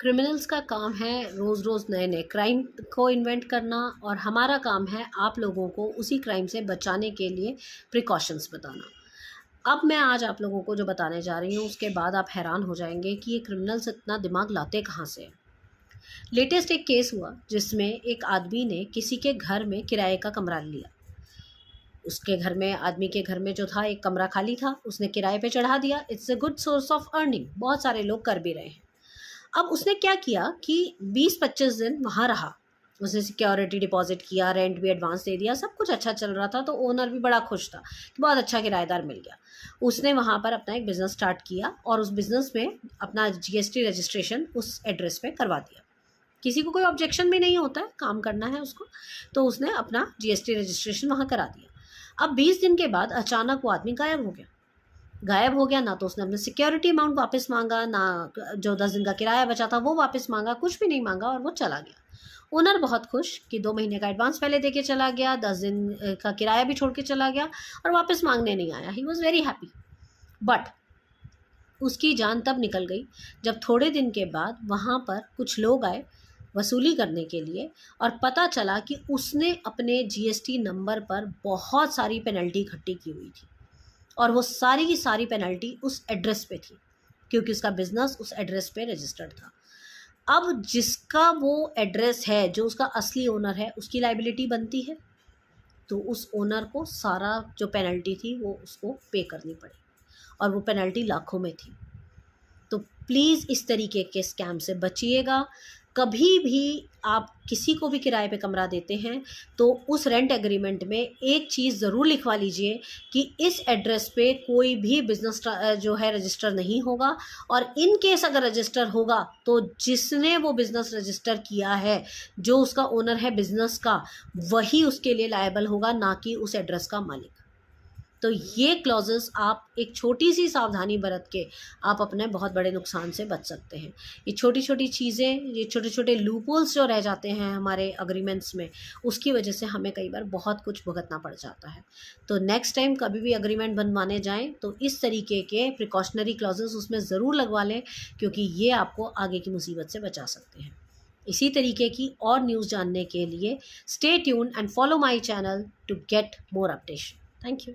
Criminals का काम है रोज़ रोज़ नए नए क्राइम को इन्वेंट करना, और हमारा काम है आप लोगों को उसी क्राइम से बचाने के लिए प्रिकॉशंस बताना। अब मैं आज आप लोगों को जो बताने जा रही हूँ उसके बाद आप हैरान हो जाएंगे कि ये क्रिमिनल्स इतना दिमाग लाते कहाँ से हैं। लेटेस्ट एक केस हुआ जिसमें एक आदमी ने किसी के घर में किराए का कमरा लिया। उसके घर में, आदमी के घर में जो था, एक कमरा खाली था, उसने किराए पे चढ़ा दिया। It's a good source of earning, बहुत सारे लोग कर भी रहे हैं। अब उसने क्या किया कि 20-25 दिन वहाँ रहा। उसने सिक्योरिटी डिपॉजिट किया, रेंट भी एडवांस दे दिया, सब कुछ अच्छा चल रहा था। तो ओनर भी बड़ा खुश था कि बहुत अच्छा किराएदार मिल गया। उसने वहाँ पर अपना एक बिज़नेस स्टार्ट किया और उस बिज़नेस में अपना जीएसटी रजिस्ट्रेशन उस एड्रेस पे करवा दिया। किसी को कोई ऑब्जेक्शन भी नहीं होता है, काम करना है उसको, तो उसने अपना जीएसटी रजिस्ट्रेशन वहाँ करा दिया। अब 20 दिन के बाद अचानक वो आदमी गायब हो गया। ना तो उसने अपना सिक्योरिटी अमाउंट वापस मांगा, ना जो 10 दिन का किराया बचा था वो वापस मांगा, कुछ भी नहीं मांगा और वो चला गया। ओनर बहुत खुश कि 2 महीने का एडवांस पहले दे के चला गया, 10 दिन का किराया भी छोड़ के चला गया और वापस मांगने नहीं आया। He was very happy. But उसकी जान तब निकल गई जब थोड़े दिन के बाद वहाँ पर कुछ लोग आए वसूली करने के लिए, और पता चला कि उसने अपने जीएसटी नंबर पर बहुत सारी पेनल्टी इकट्ठी की हुई थी, और वो सारी की सारी पेनल्टी उस एड्रेस पे थी क्योंकि उसका बिजनेस उस एड्रेस पे रजिस्टर्ड था। अब जिसका वो एड्रेस है, जो उसका असली ओनर है, उसकी लाइबिलिटी बनती है, तो उस ओनर को सारा जो पेनल्टी थी वो उसको पे करनी पड़ी, और वो पेनल्टी लाखों में थी। तो प्लीज़ इस तरीके के स्कैम से बचिएगा। कभी भी आप किसी को भी किराए पे कमरा देते हैं तो उस रेंट एग्रीमेंट में एक चीज़ ज़रूर लिखवा लीजिए कि इस एड्रेस पे कोई भी बिजनेस जो है रजिस्टर नहीं होगा, और इन केस अगर रजिस्टर होगा तो जिसने वो बिज़नेस रजिस्टर किया है, जो उसका ओनर है बिज़नेस का, वही उसके लिए लायबल होगा, ना कि उस एड्रेस का मालिक। तो ये क्लॉजेस आप एक छोटी सी सावधानी बरत के आप अपने बहुत बड़े नुकसान से बच सकते हैं। ये छोटी छोटी चीज़ें, ये छोटे छोटे लूपहोल्स जो रह जाते हैं हमारे अग्रीमेंट्स में, उसकी वजह से हमें कई बार बहुत कुछ भुगतना पड़ जाता है। तो नेक्स्ट टाइम कभी भी अग्रीमेंट बनवाने जाएं तो इस तरीके के प्रिकॉशनरी क्लॉजेस उसमें ज़रूर लगवा लें, क्योंकि ये आपको आगे की मुसीबत से बचा सकते हैं। इसी तरीके की और न्यूज़ जानने के लिए stay tuned and follow my channel to get more updation. Thank you.